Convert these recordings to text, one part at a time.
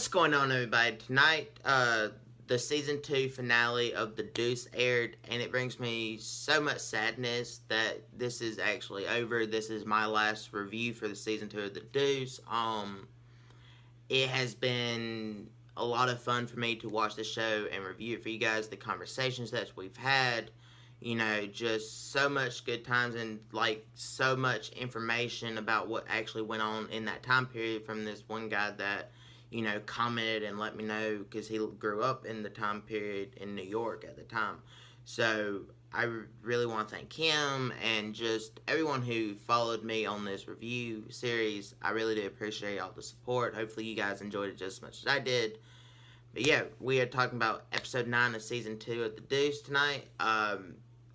What's going on, everybody? Tonight, the season 2 finale of The Deuce aired, and it brings me so much sadness that this is actually over. This is my last review for the season 2 of The Deuce. It has been a lot of fun for me to watch the show and review it for you guys. The conversations that we've had, just so much good times and like so much information about what actually went on in that time period from this one guy that commented and let me know because he grew up in the time period in New York at the time. So I really want to thank him and just everyone who followed me on this review series. I really do appreciate all the support. Hopefully you guys enjoyed it just as much as I did. But yeah, we are talking about episode 9 of season 2 of The Deuce tonight.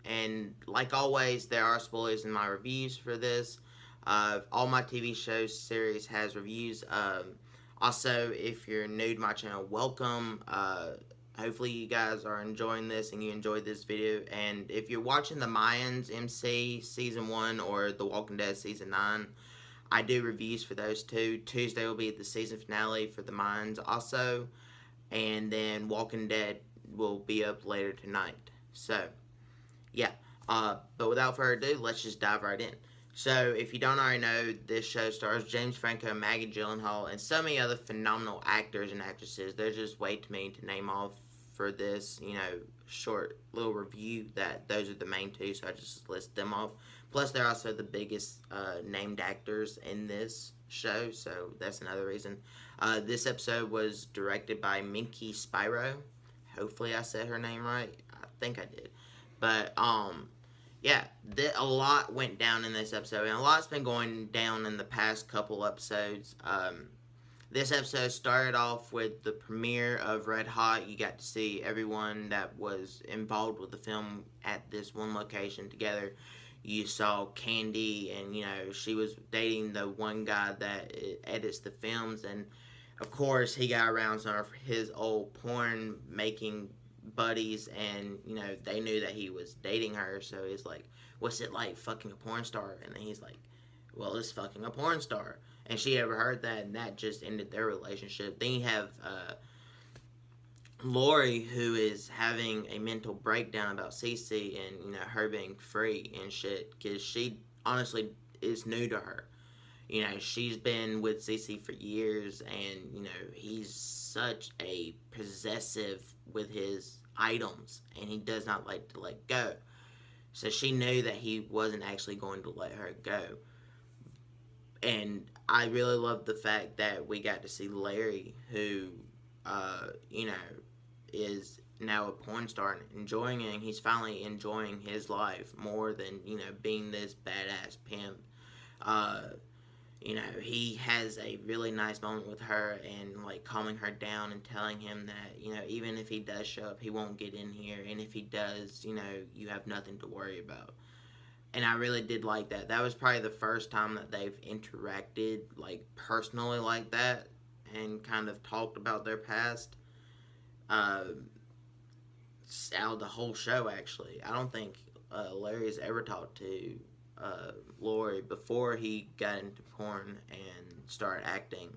And like always, there are spoilers in my reviews for this. All my TV shows series has reviews. Also, if you're new to my channel, welcome. Hopefully you guys are enjoying this and you enjoyed this video. And if you're watching the Mayans MC Season 1 or The Walking Dead Season 9, I do reviews for those two. Tuesday will be the season finale for the Mayans also. And then Walking Dead will be up later tonight. So, yeah. But without further ado, let's just dive right in. So, if you don't already know, this show stars James Franco, Maggie Gyllenhaal, and so many other phenomenal actors and actresses. There's just way too many to name off for this, short little review that those are the main two, so I just list them off. Plus, they're also the biggest named actors in this show, so that's another reason. This episode was directed by Minky Spiro. Hopefully I said her name right. I think I did. But, yeah, a lot went down in this episode, and a lot's been going down in the past couple episodes. This episode started off with the premiere of Red Hot. You got to see everyone that was involved with the film at this one location together. You saw Candy, and, she was dating the one guy that edits the films, and, of course, he got around some of his old porn-making buddies, and they knew that he was dating her, so it's like, what's it like fucking a porn star? And then he's like, well, it's fucking a porn star. And she overheard that, and that just ended their relationship. Then you have Lori, who is having a mental breakdown about Cece and her being free and shit, because she honestly is new to her. She's been with Cece for years, and he's such a possessive with his items, and he does not like to let go. So she knew that he wasn't actually going to let her go. And I really love the fact that we got to see Larry, who, is now a porn star and enjoying it, and he's finally enjoying his life more than, being this badass pimp. He has a really nice moment with her and, like, calming her down and telling him that, even if he does show up, he won't get in here. And if he does, you have nothing to worry about. And I really did like that. That was probably the first time that they've interacted, like, personally like that and kind of talked about their past. Out of the whole show, actually. I don't think Larry's ever talked to Lori before he got into porn and started acting.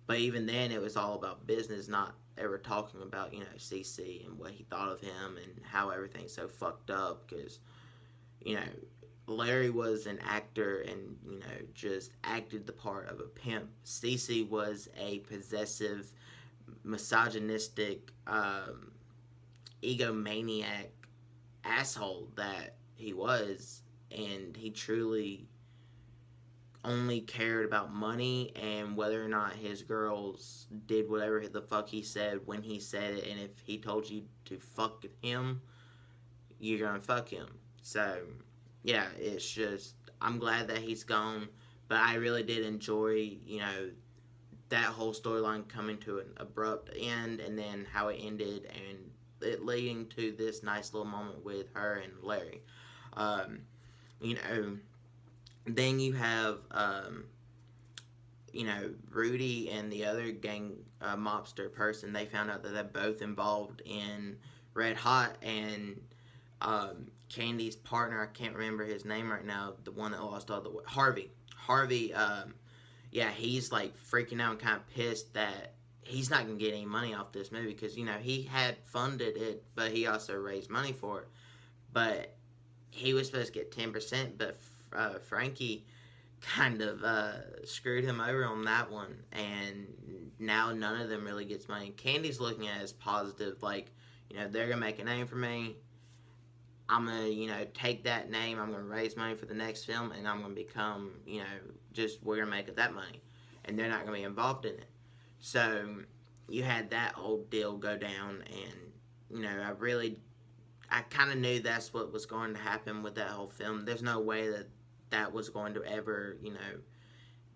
But even then, it was all about business, not ever talking about, CC and what he thought of him and how everything's so fucked up. Because, Larry was an actor and, just acted the part of a pimp. CC was a possessive, misogynistic, egomaniac asshole that he was. And he truly only cared about money and whether or not his girls did whatever the fuck he said when he said it. And if he told you to fuck him, you're gonna fuck him. So, yeah, it's just, I'm glad that he's gone. But I really did enjoy, that whole storyline coming to an abrupt end. And then how it ended and it leading to this nice little moment with her and Larry. Then you have, Rudy and the other gang mobster person. They found out that they're both involved in Red Hot, and Candy's partner, I can't remember his name right now, the one that lost all the Harvey, yeah, he's like freaking out and kind of pissed that he's not gonna get any money off this movie because he had funded it, but he also raised money for it. But he was supposed to get 10%, but Frankie kind of screwed him over on that one, and now none of them really gets money. Candy's looking at it as positive, like they're gonna make a name for me. I'm gonna take that name. I'm gonna raise money for the next film, and I'm gonna become just we're gonna make that money, and they're not gonna be involved in it. So you had that whole deal go down, and I kind of knew that's what was going to happen with that whole film. There's no way that was going to ever,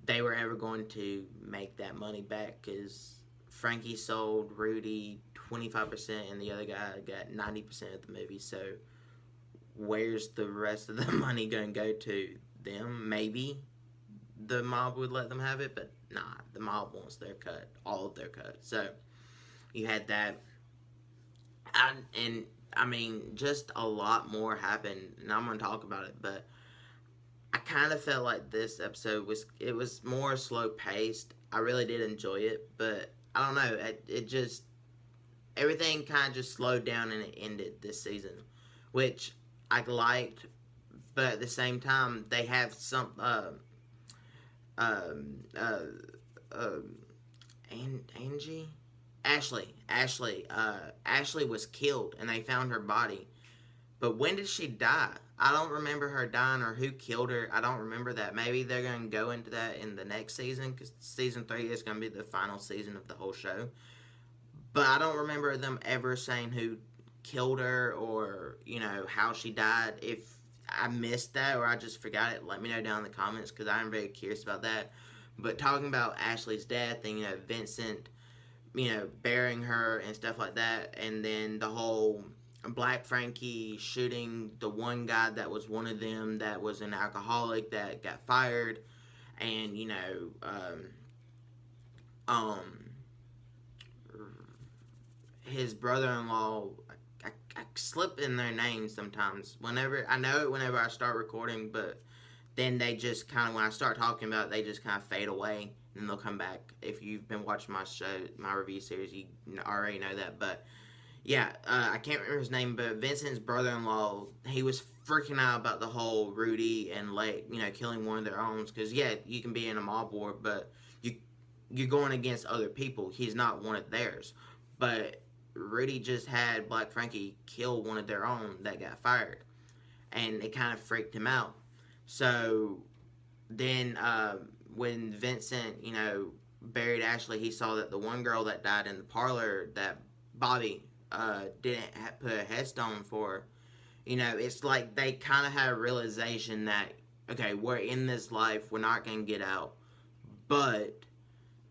they were ever going to make that money back because Frankie sold Rudy 25% and the other guy got 90% of the movie. So where's the rest of the money going to go to them? Maybe the mob would let them have it, but nah, the mob wants their cut, all of their cut. So you had that. And I mean, just a lot more happened, and I'm going to talk about it, but I kind of felt like this episode was more slow paced. I really did enjoy it, but I don't know, it just, everything kind of just slowed down and it ended this season, which I liked, but at the same time, they have some, Angie? Ashley was killed, and they found her body. But when did she die? I don't remember her dying or who killed her. I don't remember that. Maybe they're going to go into that in the next season, because season 3 is going to be the final season of the whole show. But I don't remember them ever saying who killed her or, how she died. If I missed that or I just forgot it, let me know down in the comments, because I'm very curious about that. But talking about Ashley's death and, Vincent, burying her and stuff like that, and then the whole Black Frankie shooting the one guy that was one of them that was an alcoholic that got fired, and his brother-in-law, I slip in their names sometimes. Whenever I start recording, but then they just kind of, when I start talking about it, they just kind of fade away, and they'll come back. If you've been watching my show, my review series, you already know that. But yeah, I can't remember his name, but Vincent's brother-in-law, he was freaking out about the whole Rudy and killing one of their own. Because yeah, you can be in a mob war, but you're going against other people. He's not one of theirs. But Rudy just had Black Frankie kill one of their own that got fired, and it kind of freaked him out. So then when Vincent, buried Ashley, he saw that the one girl that died in the parlor that Bobby didn't put a headstone for. It's like they kind of had a realization that, okay, we're in this life, we're not going to get out, but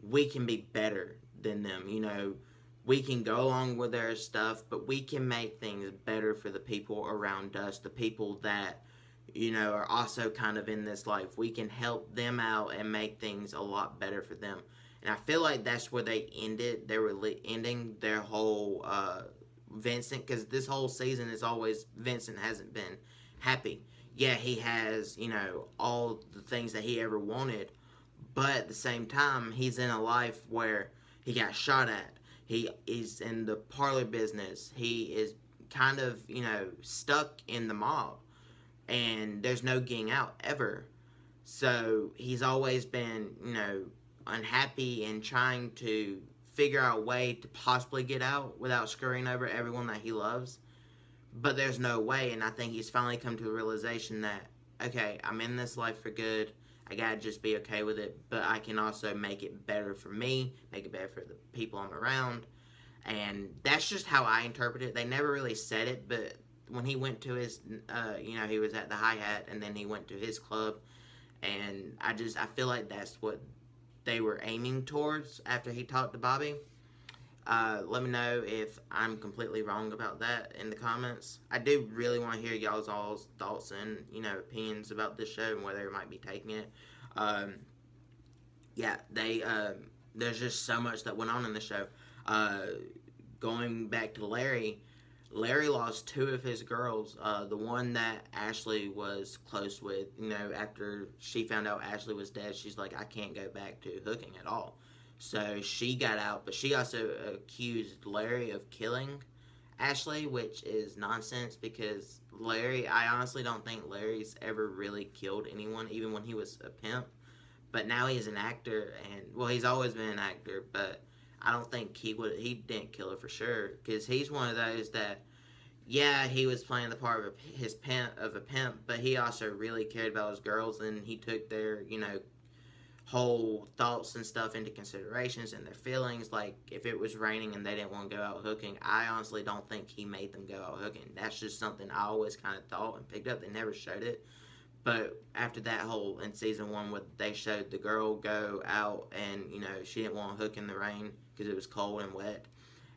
we can be better than them. We can go along with their stuff, but we can make things better for the people around us, the people that are also kind of in this life. We can help them out and make things a lot better for them. And I feel like that's where they ended. They were ending their whole Vincent, because this whole season is always Vincent hasn't been happy. Yeah, he has, all the things that he ever wanted, but at the same time, he's in a life where he got shot at. He is in the parlor business. He is kind of, stuck in the mob. And there's no getting out ever. So he's always been, unhappy and trying to figure out a way to possibly get out without screwing over everyone that he loves. But there's no way, and I think he's finally come to the realization that, okay, I'm in this life for good. I gotta just be okay with it, but I can also make it better for me, make it better for the people I'm around. And that's just how I interpret it. They never really said it, but when he went to his, he was at the Hi-Hat, and then he went to his club, and I feel like that's what they were aiming towards after he talked to Bobby. Let me know if I'm completely wrong about that in the comments. I do really want to hear y'all's thoughts and, opinions about this show and where they might be taking it. There's just so much that went on in the show. Going back to Larry lost 2 of his girls. The one that Ashley was close with, after she found out Ashley was dead, she's like, I can't go back to hooking at all. So she got out, but she also accused Larry of killing Ashley, which is nonsense because Larry, I honestly don't think Larry's ever really killed anyone, even when he was a pimp. But now he's an actor, and well, he's always been an actor, but I don't think he didn't kill her for sure because he's one of those that yeah, he was playing the part of a pimp, but he also really cared about his girls, and he took their whole thoughts and stuff into considerations and their feelings. Like if it was raining and they didn't want to go out hooking, I honestly don't think he made them go out hooking. That's just something I always kind of thought and picked up. They never showed it, but after that whole in season one, where they showed the girl go out and she didn't want to hook in the rain because it was cold and wet,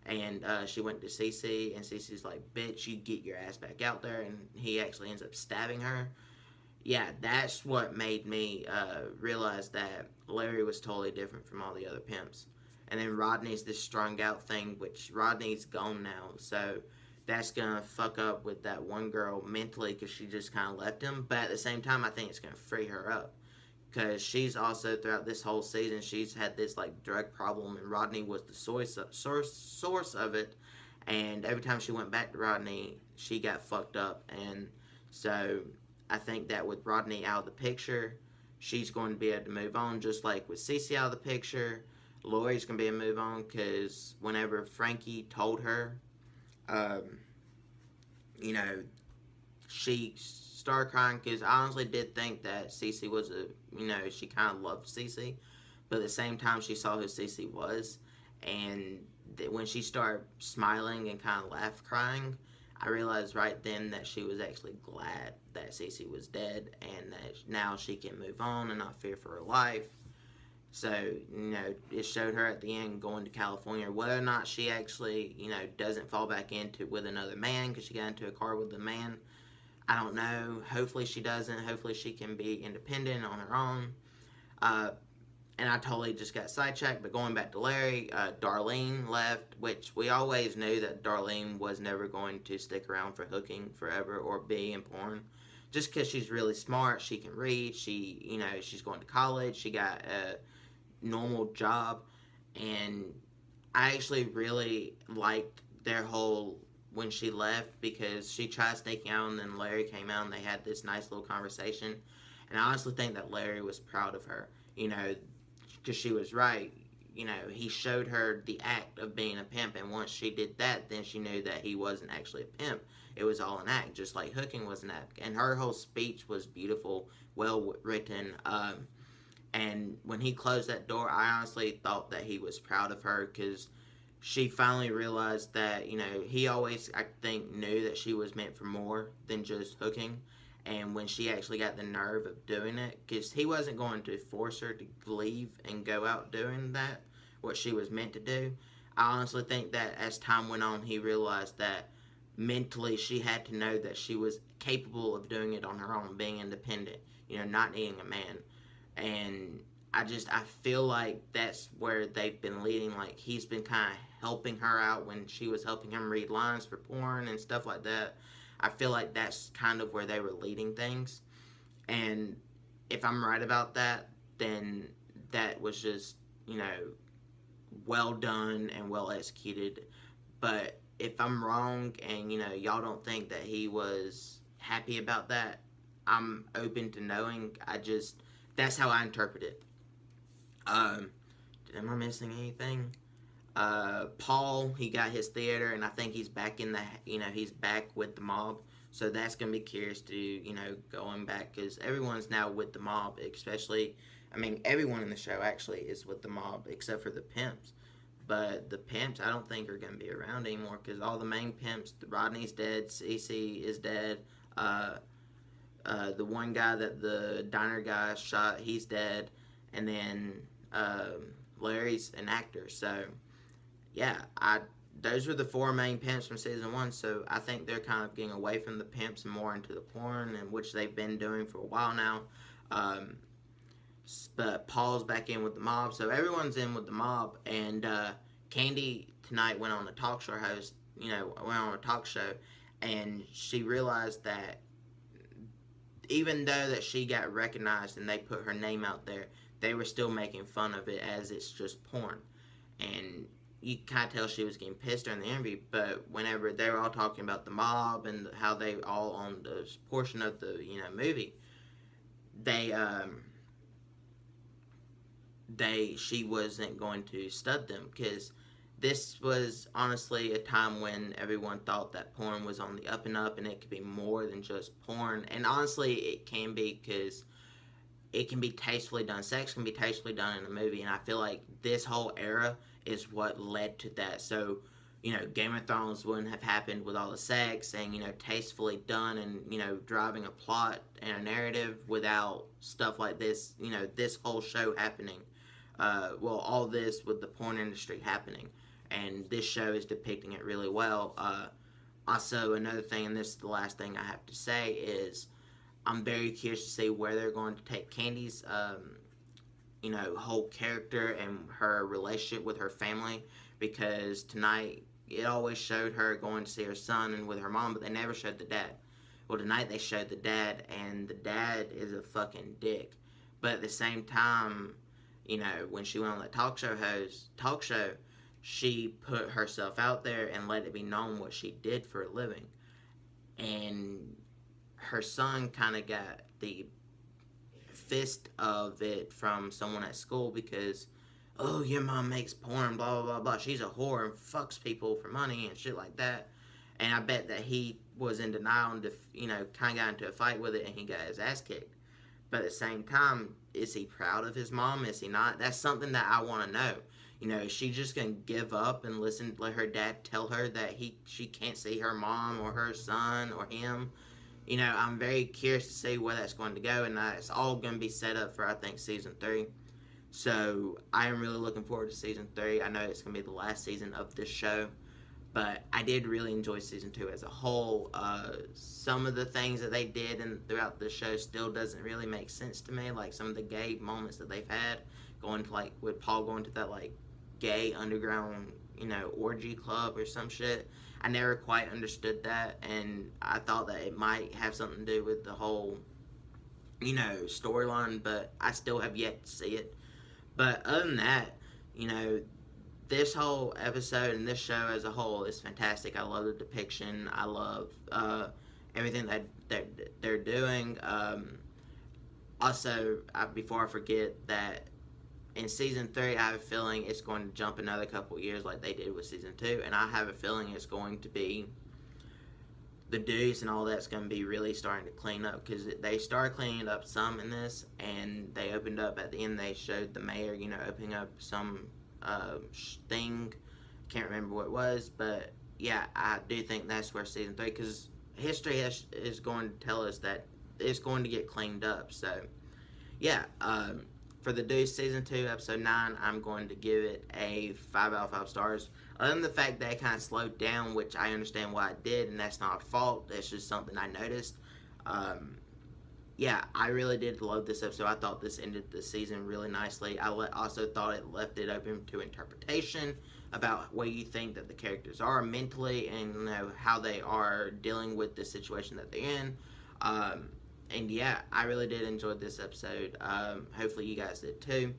and she went to Cece, and Cece's like, "Bitch, you get your ass back out there," and he actually ends up stabbing her. Yeah, that's what made me realize that Larry was totally different from all the other pimps. And then Rodney's this strung out thing, which Rodney's gone now, so that's gonna fuck up with that one girl mentally because she just kind of left him. But at the same time, I think it's gonna free her up because she's also throughout this whole season she's had this like drug problem, and Rodney was the source of it. And every time she went back to Rodney, she got fucked up, and so I think that with Rodney out of the picture, she's going to be able to move on. Just like with Cece out of the picture, Lori's going to be able to move on because whenever Frankie told her, um, you know, she started crying because I honestly did think that Cece was she kind of loved Cece, but at the same time she saw who Cece was, and when she started smiling and kind of laugh crying, I realized right then that she was actually glad that Cece was dead and that now she can move on and not fear for her life. So, it showed her at the end going to California. Whether or not she actually, doesn't fall back into with another man because she got into a car with a man, I don't know. Hopefully she doesn't. Hopefully she can be independent on her own. Uh, and I totally just got sidetracked. But going back to Larry, Darlene left, which we always knew that Darlene was never going to stick around for hooking forever or be in porn. Just because she's really smart, she can read, she's going to college, she got a normal job, and I actually really liked their whole when she left because she tried sneaking out and then Larry came out and they had this nice little conversation, and I honestly think that Larry was proud of her, because she was right. He showed her the act of being a pimp, and once she did that, then she knew that he wasn't actually a pimp. It was all an act, just like hooking was an act. And her whole speech was beautiful, well written. And when he closed that door, I honestly thought that he was proud of her because she finally realized that, he always, I think, knew that she was meant for more than just hooking. And when she actually got the nerve of doing it, because he wasn't going to force her to leave and go out doing that, what she was meant to do. I honestly think that as time went on, he realized that mentally she had to know that she was capable of doing it on her own, being independent, not needing a man. And I feel like that's where they've been leading. Like, he's been kind of helping her out when she was helping him read lines for porn and stuff like that. I feel like that's kind of where they were leading things. And if I'm right about that, then that was just, well done and well executed. But if I'm wrong and, y'all don't think that he was happy about that, I'm open to knowing. That's how I interpret it. Am I missing anything? Paul, he got his theater, and I think he's back he's back with the mob. So that's going to be curious to, going back, because everyone's now with the mob, especially, everyone in the show actually is with the mob, except for the pimps. But the pimps, I don't think are going to be around anymore, because all the main pimps, Rodney's dead, Cece is dead, the one guy that the diner guy shot, he's dead, and then Larry's an actor. So yeah, those were the four main pimps from season one. So I think they're kind of getting away from the pimps and more into the porn, and which they've been doing for a while now. But Paul's back in with the mob, so everyone's in with the mob. And Candy tonight went on a talk show host. Went on a talk show, and she realized that even though that she got recognized and they put her name out there, they were still making fun of it as it's just porn. And you kind of tell she was getting pissed during the interview, but whenever they were all talking about the mob and how they all owned a portion of the movie, they she wasn't going to stud them, because this was honestly a time when everyone thought that porn was on the up and up, and it could be more than just porn. And honestly, it can be, because it can be tastefully done. Sex can be tastefully done in a movie, and I feel like this whole era is what led to that. So, Game of Thrones wouldn't have happened with all the sex and, tastefully done and, driving a plot and a narrative without stuff like this, this whole show happening. All this with the porn industry happening. And this show is depicting it really well. Also, another thing, and this is the last thing I have to say, is I'm very curious to see where they're going to take Candy's, whole character and her relationship with her family. Because tonight, it always showed her going to see her son and with her mom, but they never showed the dad. Well, tonight they showed the dad, and the dad is a fucking dick. But at the same time, when she went on that talk show, she put herself out there and let it be known what she did for a living. And her son kind of got the fist of it from someone at school, because, oh, your mom makes porn, blah, blah, blah, blah. She's a whore and fucks people for money and shit like that. And I bet that he was in denial and, kind of got into a fight with it, and he got his ass kicked. But at the same time, is he proud of his mom? Is he not? That's something that I want to know. Is she just going to give up and let her dad tell her that she can't see her mom or her son or him? I'm very curious to see where that's going to go, and it's all going to be set up for, I think, season 3. So I am really looking forward to season 3. I know it's going to be the last season of this show, but I did really enjoy season 2 as a whole. Some of the things that they did throughout the show still doesn't really make sense to me, like some of the gay moments that they've had, going to, like, with Paul going to that, like, gay underground, orgy club or some shit. I never quite understood that, and I thought that it might have something to do with the whole, storyline, but I still have yet to see it. But other than that, this whole episode and this show as a whole is fantastic. I love the depiction. I love everything that they're doing. Also, before I forget, that in season 3, I have a feeling it's going to jump another couple years like they did with season 2, and I have a feeling it's going to be the Deuce and all that's going to be really starting to clean up, because they started cleaning up some in this, and they opened up at the end. They showed the mayor, opening up some thing. Can't remember what it was, but yeah, I do think that's where season 3, because history is going to tell us that it's going to get cleaned up. So yeah, for the Deuce season 2 episode 9, I'm going to give it a 5 out of 5 stars. Other than the fact that it kind of slowed down, which I understand why it did, and that's not a fault, that's just something I noticed. Yeah, I really did love this episode. I thought this ended the season really nicely. I also thought it left it open to interpretation about where you think that the characters are mentally, and how they are dealing with the situation that they're in. And yeah, I really did enjoy this episode. Hopefully you guys did too.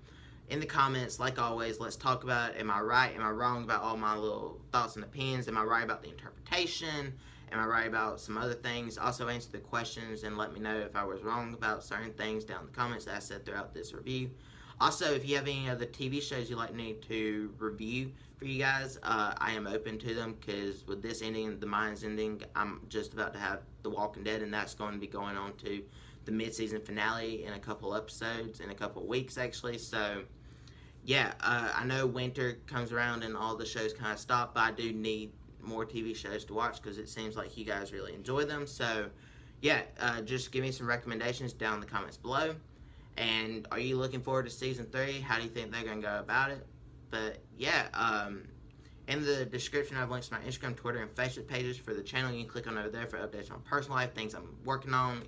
In the comments, like always, let's talk about it. Am I right? Am I wrong about all my little thoughts and opinions? Am I right about the interpretation? Am I right about some other things? Also answer the questions and let me know if I was wrong about certain things down in the comments that I said throughout this review. Also, if you have any other TV shows you'd like me to review for you guys, I am open to them, because with this ending, the mine's ending, I'm just about to have The Walking Dead, and that's going to be going on to the mid-season finale in a couple episodes, in a couple weeks actually. So yeah, I know winter comes around and all the shows kind of stop, but I do need more TV shows to watch, because it seems like you guys really enjoy them. So yeah, just give me some recommendations down in the comments below. And are you looking forward to season 3? How do you think they're going to go about it? But yeah, in the description I have links to my Instagram, Twitter, and Facebook pages for the channel. You can click on over there for updates on personal life, things I'm working on.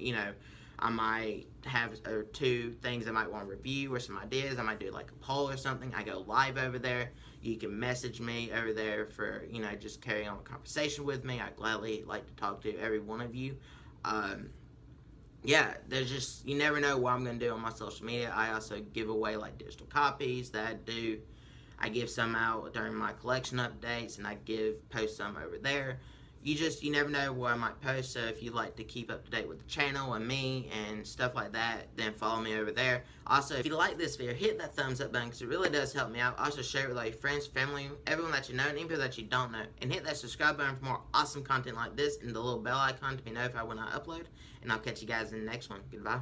I might have 2 things I might want to review, or some ideas. I might do like a poll or something. I go live over there. You can message me over there for, just carrying on a conversation with me. I gladly like to talk to every one of you. yeah, there's just, you never know what I'm going to do on my social media. I also give away like digital copies that I do. I give some out during my collection updates, and I post some over there. You never know what I might post. So if you'd like to keep up to date with the channel and me and stuff like that, then follow me over there. Also, if you like this video, hit that thumbs up button because it really does help me out. Also, share it with all your friends, family, everyone that you know, and even people that you don't know. And hit that subscribe button for more awesome content like this, and the little bell icon to be notified when I upload. And I'll catch you guys in the next one. Goodbye.